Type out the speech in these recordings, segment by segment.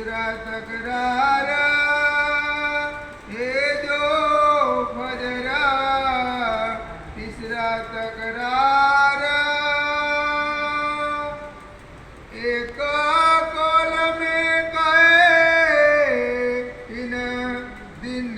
तीसरा तकरार ये जो फजरा, तीसरा तकरार एक कौल में कहे इन दिन।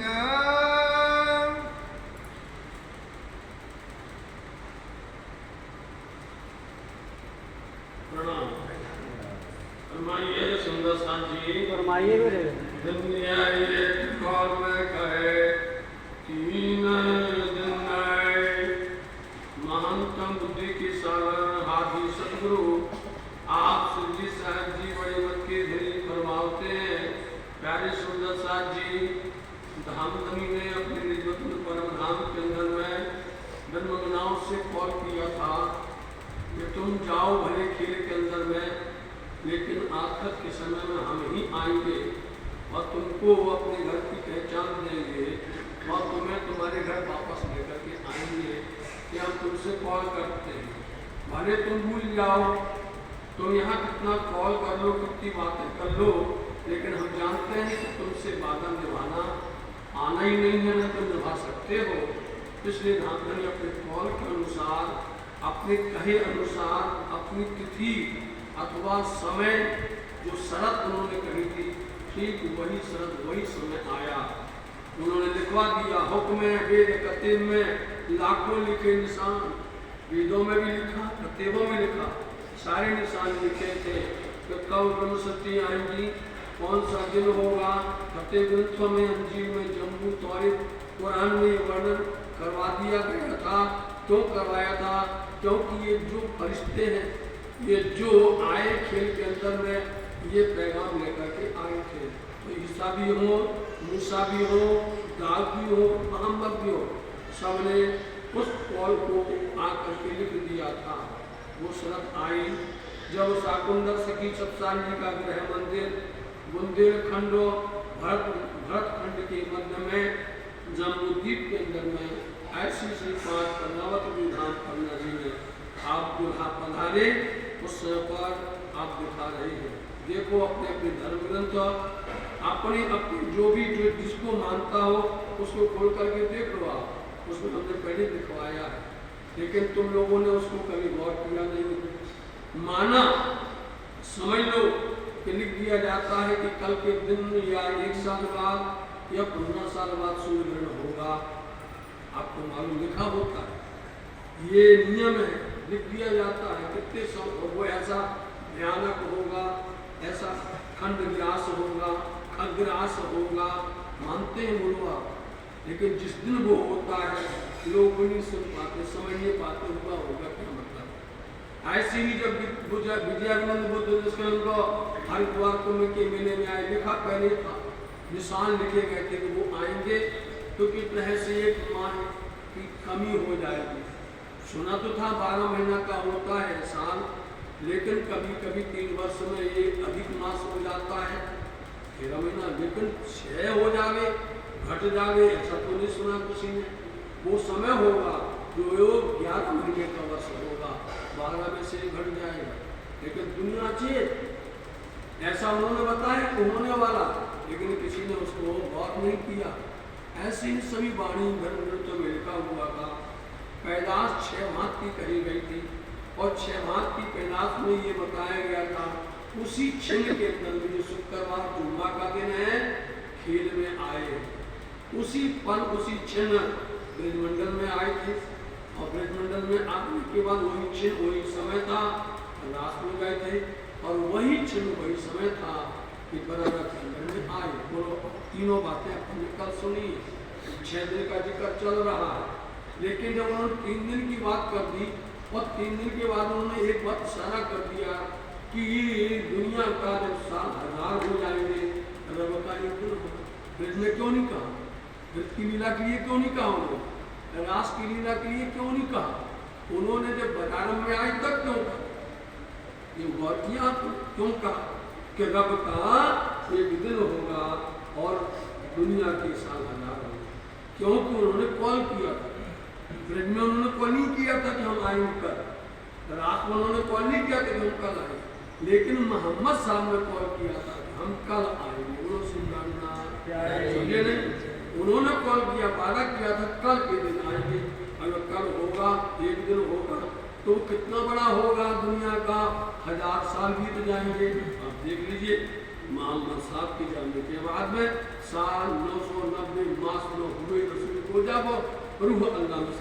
फरमाइए सुंदर सा जी, फरमाइए मेरे दुनिया ये कौल में कहे तीन दिन आए। महंतम बुद्धि की सागर हाथी सतगुरु आप श्री साहब जी बड़े मत के धरी फरमाते हैं। प्यारे सुंदर साहब जी धामधनी ने अपने निजवतन परम धाम के अंदर में धर्मगनाओं से कॉल किया था कि तुम जाओ भले खेल के अंदर में, लेकिन आखिर के समय में हम ही आएंगे और तुमको अपने घर की पहचान देंगे और तुम्हें तुम्हारे घर वापस लेकर के आएंगे कि हम तुमसे कॉल करते हैं। भले तुम भूल जाओ, तुम यहाँ कितना कॉल कर लो, कितनी बातें कर लो, लेकिन हम जानते हैं कि तुमसे वादा निभाना आना ही नहीं है, ना तुम निभा सकते हो। इसलिए धामधनी अपने कॉल के अनुसार, अपने कहे अनुसार, अपनी तिथि अथवा समय जो शरत उन्होंने कही थी, ठीक वही शरत वही समय आया। उन्होंने लिखवा दिया। हुक्म वेद कतेब में लाखों लिखे निशान, वेदों में भी लिखा, कतेबों में लिखा, सारे निशान लिखे थे कि कब ब्रह्म सत्य आएंगी, कौन सा दिन होगा। कतेब ग्रंथों में, अंजील में, जम्बू त्वरित कुरान में ये वर्णन करवा दिया गया था। क्यों करवाया था? क्योंकि ये जो फरिश्ते हैं, ये जो आए खेल के अंदर में, ये पैगाम लेकर के आए थे। तो ईसा भी हो, मूसा भी हो, दाऊद भी हो, मोहम्मद भी हो, सबने उस कॉल को आकर के लिख दिया था। वो शरत आई जब शाकुंदर सखी सत्साल जी का गृह मंदिर बुंदेलखंड भरत खंड के मध्य में जम्बूद्वीप के अंदर में ऐसी श्रीपाद कर्णावत विधान पन्ना जी ने आप जो पधारे, उस समय पर आप दिखा रहे हैं। देखो अपने अपने धर्म ग्रंथ, अपने अपने जो भी जो जिसको मानता हो उसको खोल करके देख लो आप। उसको हमने पहले दिखवाया है, लेकिन तुम लोगों ने उसको कभी गौर किया नहीं। माना समझ लो कि लिख दिया जाता है कि कल के दिन या 1 साल बाद या 15 साल बाद सूर्य ग्रहण होगा। आपको मालूम लिखा होता है, ये नियम है, लिख दिया जाता है। कितने वो ऐसा भयानक होगा, ऐसा खंड ग्रास होगा, खग्रास होगा, मानते हैं बोलो आप। लेकिन जिस दिन वो होता है लोग नहीं सुन पाते, समझ नहीं पाते हुआ होगा क्या मतलब। ऐसे ही जब विजयानंद बुद्ध को हरिद्वार कुंभ के मेले में आए, लिखा पहले था, निशान लिखे गए थे कि वो आएंगे, क्योंकि तरह से एक माह की कमी हो जाएगी। सुना तो था 12 महीना का होता है साल, लेकिन कभी कभी 3 वर्ष में ये अधिक मास हो जाता है 13 महीना, लेकिन 6 हो जावे, घट जावे, ऐसा तो नहीं सुना किसी ने। वो समय होगा जो 11 महीने का वर्ष होगा, 12 में से घट जाएगा। लेकिन दुनिया चेत ऐसा उन्होंने बताया होने वाला, लेकिन किसी ने उसको गौर नहीं किया। ऐसी सभी वाणी धर्म ग्रंथों में लिखा हुआ था। पैदाश 6 माह की कही गई थी और 6 माह की पैदाश में ये बताया गया था उसी क्षण के अंदर में जो शुक्रवार जुम्मा का दिन है, खेल में आए, उसी पल उसी क्षण ब्रजमंडल में आए थे। और ब्रजमंडल में आने के बाद वही क्षण वही समय था, रात में गए थे, और वही क्षण वही समय था कि बराबर के अंदर में आए। बोलो, तीनों बातें अपने कल सुनी। 6 दिन का जिक्र चल रहा है, लेकिन जब उन्होंने 3 दिन की बात कर दी और 3 दिन के बाद उन्होंने एक बात इशारा कर दिया कि ये दुनिया का जब साल 1000 हो जाएंगे, रब का युद्ध होगा। ब्रज में क्यों नहीं कहा? ब्रज की लीला के लिए क्यों नहीं कहा? उन्होंने रास की लीला के लिए क्यों नहीं कहा? उन्होंने जब प्रारंभ में आए तक क्यों कहा? ये गौर किया तो क्यों कहा कि रब का एक दिन होगा और दुनिया के साल 1000 होंगे? क्योंकि उन्होंने कॉल किया था। ब्रज में उन्होंने कॉल नहीं किया था कि हम आएंगे कल, रात में उन्होंने कॉल नहीं किया था कि हम कल आए। लेकिन मोहम्मद साहब ने कॉल किया था कि हम कल आएंगे। बोलो सुनना समझे नहीं, उन्होंने कॉल किया, वादा किया था कल के दिन आएंगे। अगर कल होगा, एक दिन होगा, तो कितना बड़ा होगा, दुनिया का 1000 साल बीत जाएंगे। आप देख लीजिए, मोहम्मद साहब के जाने के बाद में साल 990 मास में हुए रसूल को जब रूह अल्लाह में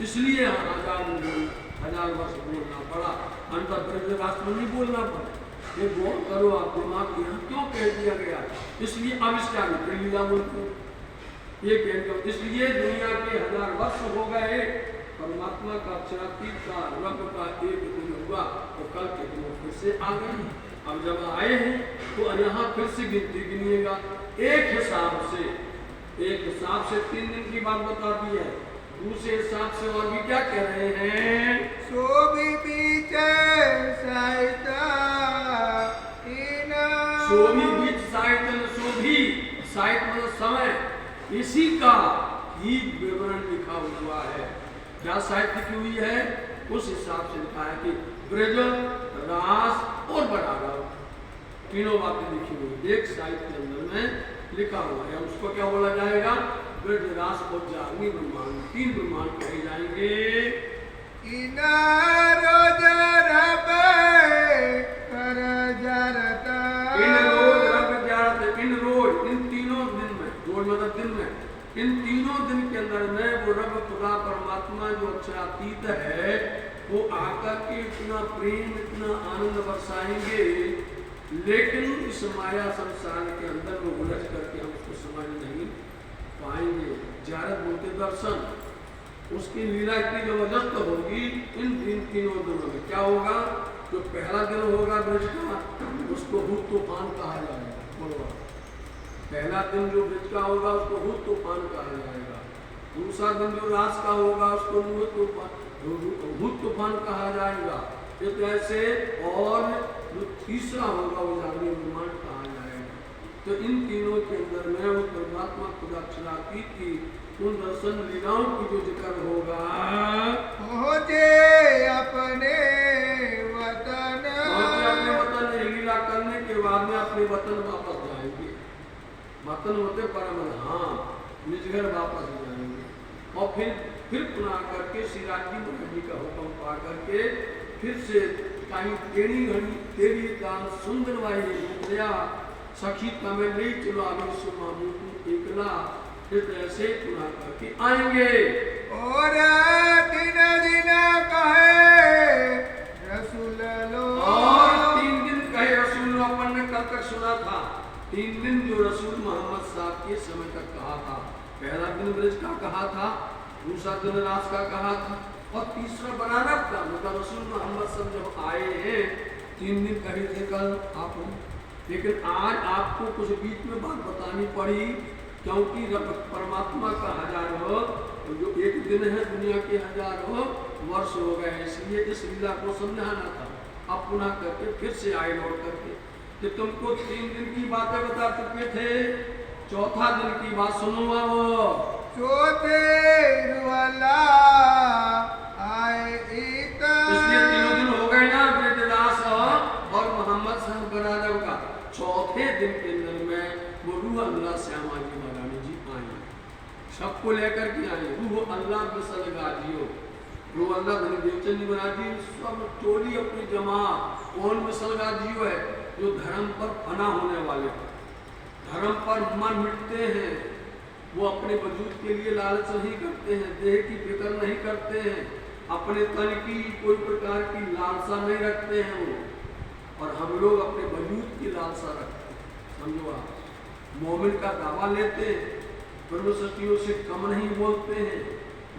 इसलिए 1000 वर्ष बोलना पड़ा, अंतर राष्ट्र में नहीं बोलना पड़ा। ये गौर करो, आप दिमाग यहाँ क्यों कह दिया गया, इसलिए अब इसका लीला बोलते ये कहते, इसलिए दुनिया के 1000 वर्ष हो गए, परमात्मा का अक्षरातीत का रब का एक दिन हुआ तो कल के दिन फिर से आ गए। अब जब आए हैं तो यहाँ फिर से गिनती गिनिएगा एक हिसाब से 3 दिन की बात बता दी है। दूसरे हिसाब से और भी क्या कह रहे हैं, सो भी बीच बीच साहित्य मतलब समय, इसी का ही विवरण लिखा हुआ है। क्या साहित्य की हुई है, उस हिसाब से लिखा है कि ब्रज, रास और बराबर तीनों बातें लिखी हुई एक साहित्य के अंदर में लिखा हुआ है। उसको क्या बोला जाएगा, ब्रज, रास और जागनी ब्रह्मांड, 3 ब्रह्मांड कहे जाएंगे। इन रोज इन तीनों दिन में, रोज मतलब दिन में, इन तीनों दिन के अंदर में वो रब खुदा परमात्मा जो अक्षरातीत है वो आकर के इतना प्रेम, इतना आनंद बरसाएंगे, लेकिन इस माया संसार के अंदर वो उलझ करके हम उसको समझ नहीं पाएंगे। ज़ियारत बोलते दर्शन, उसकी लीला इतनी जबरदस्त होगी। इन तीनों दिनों में क्या होगा, जो पहला दिन होगा ब्रज का, उसको हुद तूफान कहा जाएगा। बोलो, पहला दिन जो ब्रज का होगा उसको हुद तूफान कहा जाएगा। दूसरा दिन जो रास का होगा उसको हुद तूफान कहा जाएगा। इस ऐसे, और जो तीसरा होगा वो जागनी ब्रह्मांड कहा जाएगा। तो इन तीनों के अंदर में वो परमात्मा खुदा अक्षरातीत की उन दर्शन लीलाओं की जो जिक्र होगा, पहुँचे अपने वतन लीला करने के बाद में अपने वतन वापस जाएंगे। वतन होते परम, हाँ, निज घर वापस जाएंगे। और फिर पुनः करके श्री राजी महाराज जी का हुक्म पा करके फिर से कहीं टेढ़ी घड़ी तेरी काम सुंदर वाही सखी तमें ले चलो आगे सुमा मुझको एकला, फिर ऐसे पुनः करके आएंगे। और दिन दिन कहे रसूल लो, और 3 दिन कहे रसूल, अपन ने कल तक सुना था 3 दिन जो रसूल मोहम्मद साहब के समय तक कहा था। पहला दिन ब्रज का कहा था, दूसरा दिन रास का कहा था, और तीसरा बनारस का, मतलब रसूल मोहम्मद साहब जब आए हैं 3 दिन कहे थे कल आप, लेकिन आज आपको कुछ बीच में बात बतानी पड़ी, क्योंकि परमात्मा का 1000 जो एक दिन है दुनिया के 1000 वर्ष हो गए, इसलिए इस लीला को समझाना था। अब पुनः करके फिर से आए लौट करके कि तुमको 3 दिन की बातें बता चुके थे, चौथा दिन की बात सुनो। अब चौथे वाला आए इसलिए 3 दिन हो गए ना ब्रजदास और मोहम्मद साहब बरादर का। चौथे दिन के अंदर में वो रूह अल्लाह श्यामा जी महारानी जी आई, सबको लेकर के आई। रूह अल्लाह मिसल गाजियो, रूह अल्लाह धनी देवचंद जी महाराज जी सब टोली अपनी जमा। कौन मिसल गाजियो है, जो धर्म पर फना होने वाले, धर्म पर मन मिटते हैं, वो अपने वजूद के लिए लालच नहीं करते हैं, देह की फिक्र नहीं करते हैं, अपने तन की कोई प्रकार की लालसा नहीं रखते हैं वो। और हम लोग अपने वजूद की लालसा रखते हैं, समझो आप। मोमिन का दावा लेते हैं, ब्रह्म सृष्टियों से कम नहीं बोलते हैं,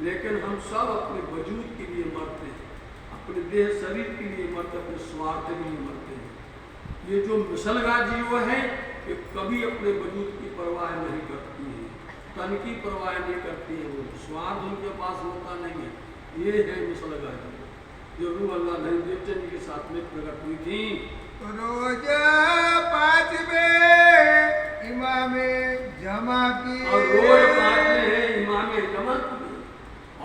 लेकिन हम सब अपने वजूद के लिए मरते हैं, अपने देह शरीर के लिए मरते, अपने स्वार्थ के लिए मरते हैं। ये जो मिसलगा जीव है ये कभी अपने वजूद की परवाह नहीं करती है, तन की परवाह नहीं करती है, वो स्वार्थ उनके पास होता नहीं है। ये है मिसलगा जीव, जो रूह अल्लाह धनी देवचंद जी के साथ में प्रकट हुई थी। रोज 5वें इमामे जमा की, और रोज 5वें है इमामे जमा की,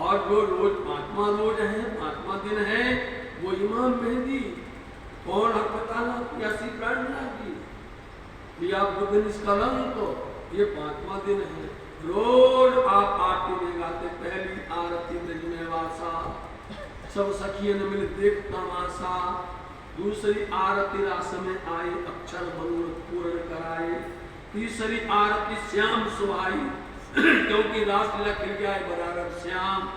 और जो रोज 5वां रोज है, 5वां दिन है, वो इमाम मेहदी कौन हक बताना प्यासी प्रार्थना की या बुद्ध निष्कलंक तो ये 5वां दिन है। रोज आप आरती में गाते, पहली आरती ब्रज में वासा, सब सखियन मिल देख तमाशा। दूसरी आरती रास में आए, अक्षर मनोरथ पूर्ण कराए। तीसरी आरती श्याम सुहाई क्योंकि रासलीला खिल गया है बराबर श्याम,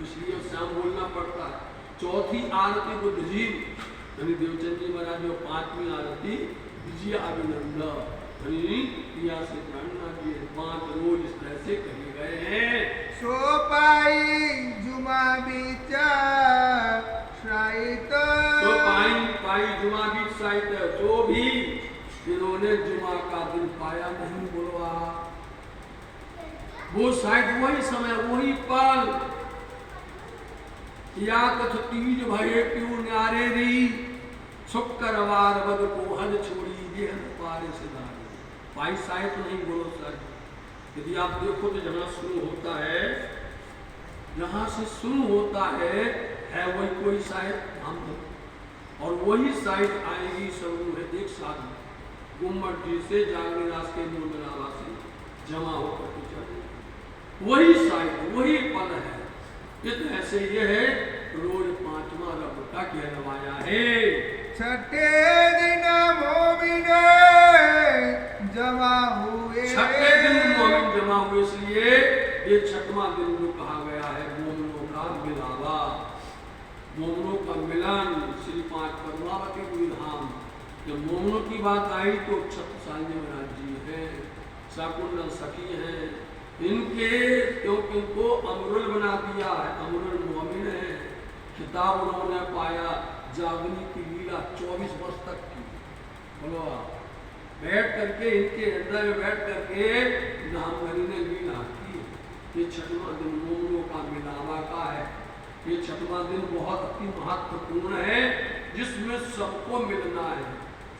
इसलिए श्याम बोलना पड़ता है। चौथी आरती बुद्ध जी यानी देवचंद जी महाराज, जो 5वीं आरती विजय अभिनंदन प्रिया से प्रार्थना की 5 रोज इस तरह से कहे गए हैं। सो पाई जुमा बीचा शायद, सो पाई जुमा बीच साहित्य, जो भी जिन्होंने जुमा का दिन पाया नहीं बोलवा, वो शायद वही समय वही पल या कथ तीज भये क्यों न्यारे री, शुक्रवार बद को हद छोड़ी देहन पारे से दारी। भाई शायद नहीं बोलो सर। यदि आप देखो तो जहाँ शुरू होता है, जहाँ से शुरू होता है वही कोई शायद हम, और वही शायद आएगी शुरू है एक साथ गुम्मट जी से जागने रास के निर्मला से जमा होकर के चले, वही शायद वही पल है। ऐसे ये है रोज 5वां रब का कहलवाया है। छठे दिन मोमिन जमा हुए, छठे दिन मोमिन जमा हुए, इसलिए ये 6वां दिन जो कहा गया है मोमिनों का मिलावा, मोमिनों का मिलन। श्री 5 पद्मावती गुरु धाम, जब मोमिनों की बात आई तो 36 महाराज जी है, शाकुंडल सखी है, इनके क्योंकि इनको अमरुल बना दिया है, अमरुल मोमिन है। खिताब उन्होंने पाया जागनी की लीला 24 वर्ष तक की। बोलो बैठ करके इनके हृदय में बैठ करके नामगरी ने लीला की। ये 6वां दिन मोमिनों का मिलावा का है। ये 6वां दिन बहुत अति महत्वपूर्ण है, जिसमें सबको मिलना है।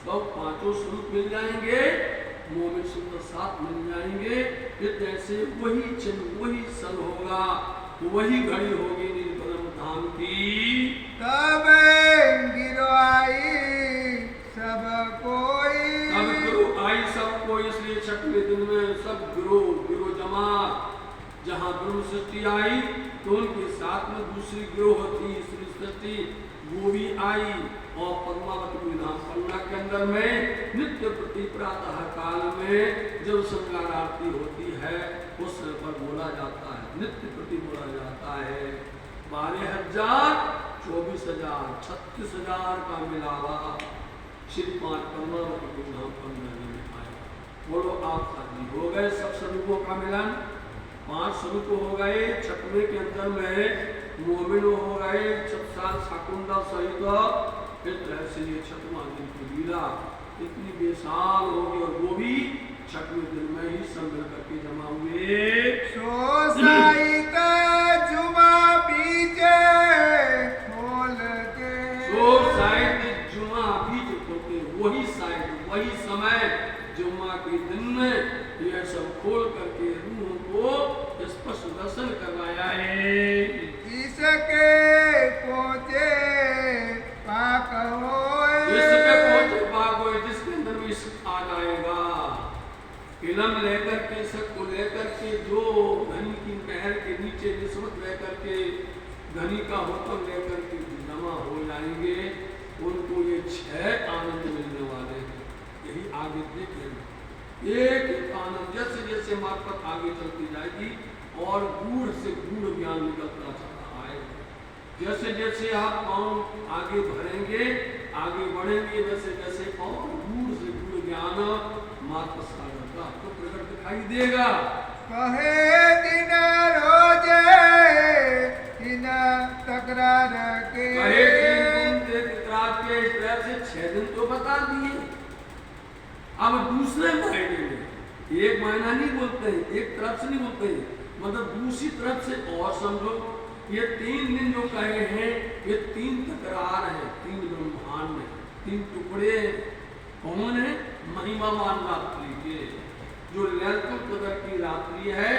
सब 5 स्वरूप मिल जाएंगे, मोमिन सुंदर साथ मिल जाएंगे। जैसे वही चिन्ह वही सन होगा, वही घड़ी होगी निर्बलम धाम की। तब गिरवाई सब कोई, तब गुरु आई सबको, इसलिए 6वें दिन में सब गुरु जमा। जहाँ ब्रह्म सृष्टि आई तो उनके साथ में दूसरी गिरोह थी श्री सृष्टि, वो भी आई। और पद्मावती विधान पन्ना के अंदर में नित्य प्रति प्रातः काल में जब श्रृंगार आरती होती है उस समय पर बोला जाता है, नित्य प्रति बोला जाता है 12,000, 24,000, 36,000 का मिलावा श्री 5 पद्मावती विधान पन्ना में आया। बोलो आप शादी हो गए, सब स्वरूपों का मिलन, 5 स्वरूप हो गए। 6वें के अंदर में मोमिन हो गए, 6 शाकुंडल सहित। इस तरह से ये 6वां दिन की लीला इतनी बेसाल होगी, और वो भी 6वें दिन में ही सब मिल करके जमा हुए। सो साहित जुमा बीजे खोल के, सो शायद जुमा बीज खोलते, वही शायद वही समय जुम्मा के दिन में यह सब खोल करके रूह को स्पष्ट दर्शन करवाया है। इसके पहुँचे पाक होए, इसके पहुँचे पाक होए, जिसके अंदर में इश्क आ जाएगा। इलम लेकर के सबको लेकर के जो धनी की महल के नीचे निस्बत लेकर के धनी का हुक्म लेकर के जमा हो जाएंगे, उनको ये 6 आनंद मिलने वाले हैं। यही आगे देख लेना, एक आनंद जैसे जैसे मार्फत आगे चलती जाएगी और गूढ़ से गूढ़ ज्ञान निकलता चला आएगा। जैसे जैसे आप पाँव आगे भरेंगे, आगे बढ़ेंगे, वैसे वैसे और गूढ़ से गूढ़ ज्ञान मार्ग सागर का आपको प्रकट दिखाई देगा। कहे दिन रोजे दिन तकरार के, कहे दिन तकरार के, इस तरह से 6 दिन तो बता दिए। अब दूसरे महीने में एक महीना नहीं बोलते हैं, एक तरफ से नहीं बोलते हैं, मतलब दूसरी तरफ से और समझो। ये 3 दिन जो कहे हैं ये 3 तकरार है, 3 ब्रह्मांड है, 3 टुकड़े। कौन है? महिमावान रात्रि के, जो लैलतुल कदर की रात्रि है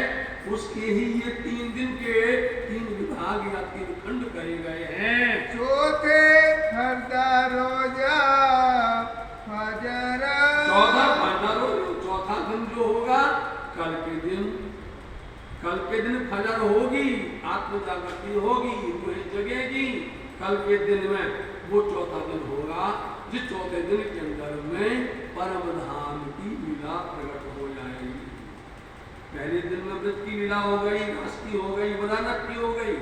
उसके ही ये 3 दिन के 3 विभाग या 3 खंड करे गए हैं। चौथे फरदा रोजा फजर चौथा दिन जो होगा कल के दिन फजर होगी, आत्म जागृति होगी, रूहें जगेगी। कल के दिन में वो चौथा दिन होगा, जिस चौथे दिन के अंदर में परम धाम की लीला प्रकट हो जाएगी। पहले दिन में व्रत की लीला हो गई, घास की हो गई, बदानत की हो गई।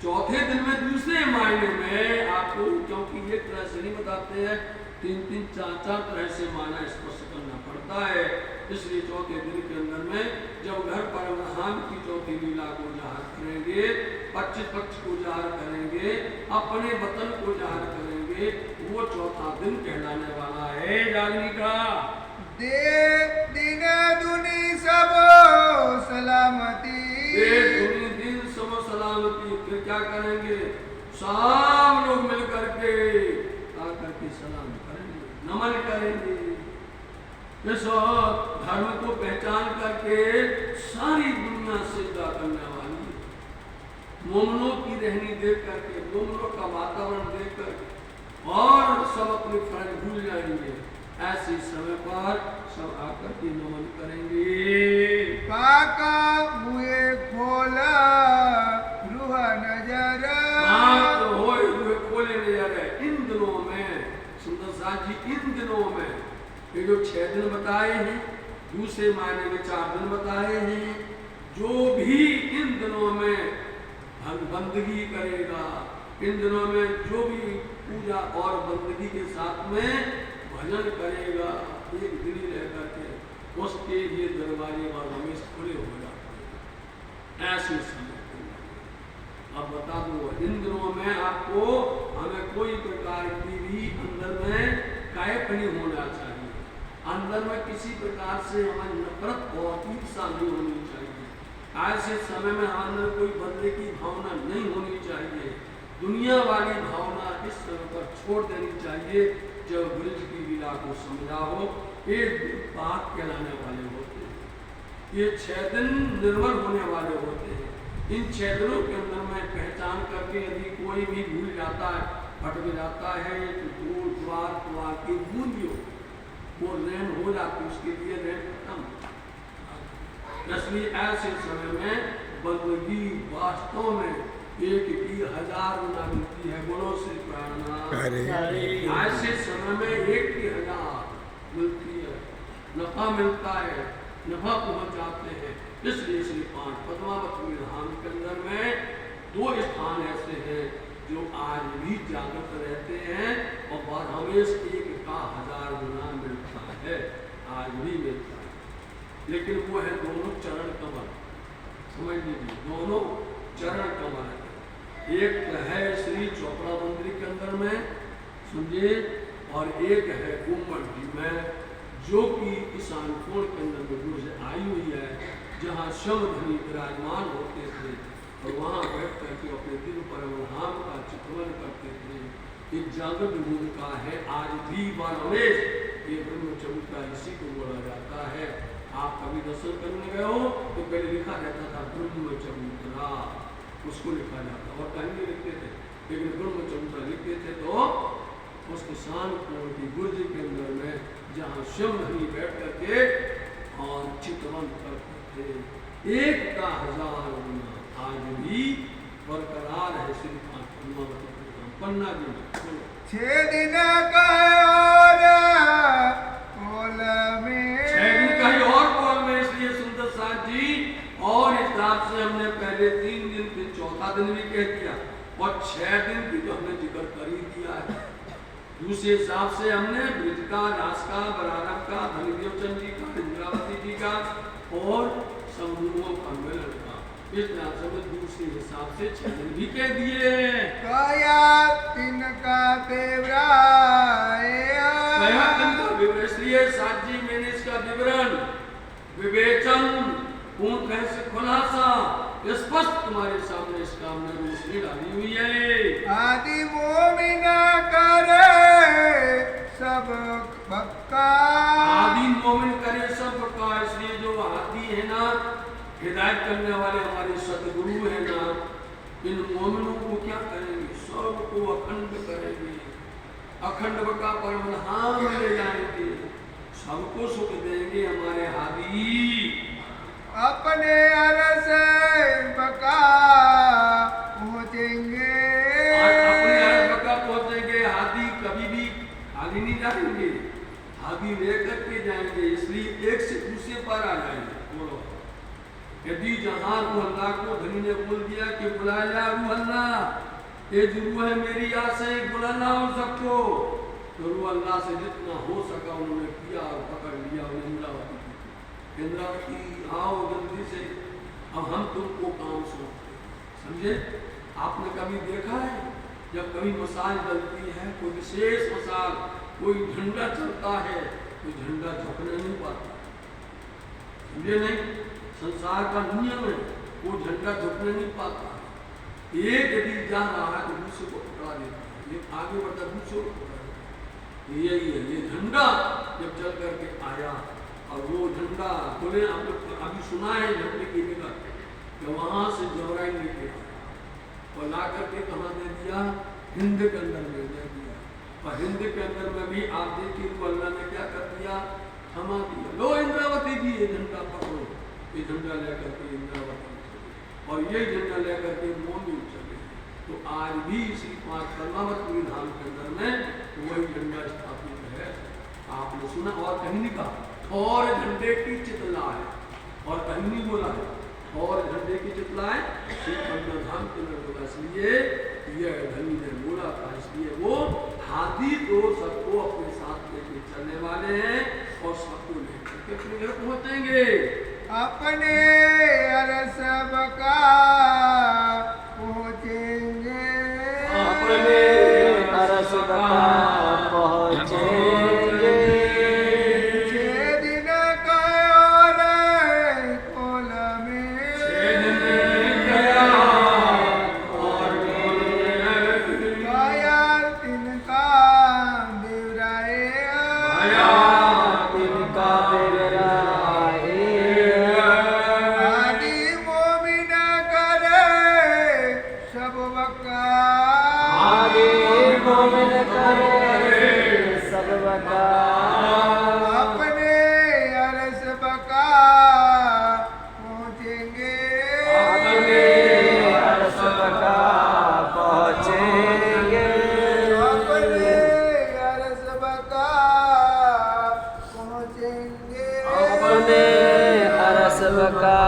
चौथे दिन में दूसरे मायने में आपको, क्योंकि एक तरह से नहीं बताते हैं, 3-3, 4-4 तरह से माना स्पष्ट करना पड़ता है। इसलिए चौथे दिन के अंदर में जब घर परम धाम की चौथी लीला को जाहिर करेंगे, 25 पक्ष को जाहिर करेंगे, अपने वतन को जाहिर करेंगे, वो चौथा दिन कहलाने वाला है जागनी का। दिन दुनी सब सलामती, दिन सब सलामती। फिर क्या करेंगे? सब लोग मिल करके आकर के सलाम करेंगे, नमन करेंगे। इस धर्म को पहचान करके सारी दुनिया सिद्धा करने वाली मोमनों की रहनी देख करके, मोमनों का वातावरण देख करके और सब अपने फर्ज भूल जाएंगे। ऐसे समय पर सब आकर के नमन करेंगे। पाका मुए खोला रूह नजर, रूह खोले नजर है। इन दिनों में सुंदर साथ जी, इन दिनों में ये जो 6 दिन बताए हैं, दूसरे मायने में 4 दिन बताए हैं, जो भी इन दिनों में बंदगी करेगा, इन दिनों में जो भी पूजा और बंदगी के साथ में भजन करेगा, एक दिन रह करके उसके लिए दरवाजे और हमेशा खुले हो जाते हैं। ऐसे समय अब बता दो, इन दिनों में आपको हमें कोई प्रकार की भी अंदर में कायप नहीं होना चाहिए। अंदर में किसी प्रकार से हमारी नफरत और ईर्षा नहीं होनी चाहिए। ऐसे समय में हमारे कोई बदले की भावना नहीं होनी चाहिए। दुनिया वाली भावना इस समय पर छोड़ देनी चाहिए। जब ब्रज की लीला को समझा हो, एक बात कहलाने वाले होते हैं, ये 6 दिन निर्मल होने वाले होते हैं। इन 6 दिनों के अंदर में पहचान करके यदि कोई भी भूल जाता है, भटक जाता है, तो द्वार की बूंदियों वो रैन हो जाती, उसके लिए रैन खत्म। इसलिए ऐसे समय में बंदगी वास्तव में 1 की 1000 गुना मिलती है। बोलो श्री प्राण। ऐसे समय में 1 की 1000 मिलती है, नफा मिलता है, नफा पहुंच जाते हैं। इसलिए श्री 5 पद्मावती धाम के अंदर में 2 स्थान ऐसे हैं जो आज भी जागृत रहते हैं और हमेशा 1 का 1000 गुना मिलता है, आज भी मिलता है। लेकिन वो है दोनों चरण कमल, समझ लीजिए, दोनों चरण कमल है। एक है श्री चोपड़ा मंदिर के अंदर में, समझिए, और एक है गुम्बद जी में, जो कि ईशान कोण के अंदर में दूर से आई हुई है, जहाँ शमधनी विराजमान होते थे और वहाँ बैठ करके अपने दिल पर धाम का चित्रवन करते थे। ये जागृत भूमिका है आज भी बारहवेश। ये ब्रह्मचर्य इसी को बोला जाता है। आप कभी दर्शन करने गए हो तो पहले लिखा रहता था ब्रह्मचर्य, उसको लिखा जाता और कहीं नहीं लिखते थे, लेकिन ब्रह्मचर्य लिखते थे तो उसके शान कोण की गुर्ज के अंदर में जहाँ शमधनी बैठ करके और चित्रवन करते थे। 1 का 1000 गुना आज भी बरकरार है। श्री पन्ना जी में 6 दिन का और कोल में, 6 दिन का ही और कोल में। इसलिए सुंदर साथ जी, और इस हिसाब से हमने पहले 3 दिन फिर चौथा दिन भी कह दिया और 6 दिन भी तो हमने जिक्र कर ही दिया है। दूसरे हिसाब से हमने ब्रज का, रास का, बरारम का, धनदेव चंद जी का, इंद्रावती जी का और समूहों का मिलन का, इस तरह से दूसरे हिसाब से 6 दिन भी कह दिए। कया दिन का बेवरा, इसलिए साथ जी मैंने इसका विवरण, विवेचन, पूर्ण से खुलासा स्पष्ट तुम्हारे सामने इसका हमने रोशनी डाली हुई है। आदि मोमिना करे सब भक्का, आदि मोमिन करे सब भक्का। इसलिए जो आदि है ना, हिदायत करने वाले हमारे सदगुरु हैं ना, इन मोमिनों को क्या करेंगे? सबको अखंड करेंगे, अखंड बका परम धाम ले जाएंगे, सबको सुख देंगे हमारे हादी। अपने अरस बका पहुँचेंगे, अपने अरस बका पहुँचेंगे। हादी कभी भी खाली नहीं जाएंगे, हादी लेकर के जाएंगे, इसलिए एक से दूसरे पर आ जाएंगे। बोलो, यदि जहाँ रूह अल्लाह को धनी ने बोल दिया कि बुला लिया रूह अल्लाह, ये जो रूह है मेरी आसे बुलाना हो सबको, तो रूह अल्लाह से जितना हो सका उन्होंने किया और पकड़ लिया। इंद्रावती इंद्रावती आओ जल्दी से, अब हम तुमको काम सौंपते। समझे? आपने कभी देखा है जब कभी मसाल जलती है, कोई विशेष मसाल, कोई झंडा चलता है, कोई झंडा झुकने नहीं पाता। समझे नहीं? संसार का नियम है, वो झंडा झुकने नहीं पाता। एक यदि जा रहा है तो दूसरे को पकड़ा देता है, ये आगे बढ़ता दूसरे को पकड़ा देता है। यही है, ये झंडा जब चल करके आया और वो झंडा बोले, आपने अभी सुना है झंडे की जगह कि वहां से जबराइल लेके आया और ला करके कहाँ दे दिया? हिंद के अंदर में दे दिया। और हिंद के अंदर में भी आप देखिए तो अल्लाह ने क्या कर दिया? थमा दिया। लो इंद्रावती जी ये झंडा पकड़ो। ये झंडा लेकर के इंद्रावती चले और ये झंडा लेकर के मोमिन चले। तो आज भी इसी 5 कर्मावती धाम के अंदर में वही झंडा स्थापित है। आपने सुना और कहीं नहीं कहा और झंडे की चितलाए, और कहीं नहीं बोला है और झंडे की चितलाए, धाम के अंदर बोला। इसलिए यह धनी ने बोला था, इसलिए वो हाथी तो सबको अपने साथ लेके चलने वाले हैं और सबको लेकर के अपने घर पहुंचेंगे। अपने अरस बका पहुँचेंगे, अपने अरस बका पहुँचेंगे। 6 दिन का और कोल में, 6 दिन गया और कोल में आया तिनका देवराए, आया तिनका देवराए। आदि मोमिन करे सब बका, आगे मोमिन करे सब बका। अपने अरस बका पहुँचेंगे, अपने अरस बका पहुँचेंगे। अपने अरस बका पहुँचेंगे, अपने अरस बका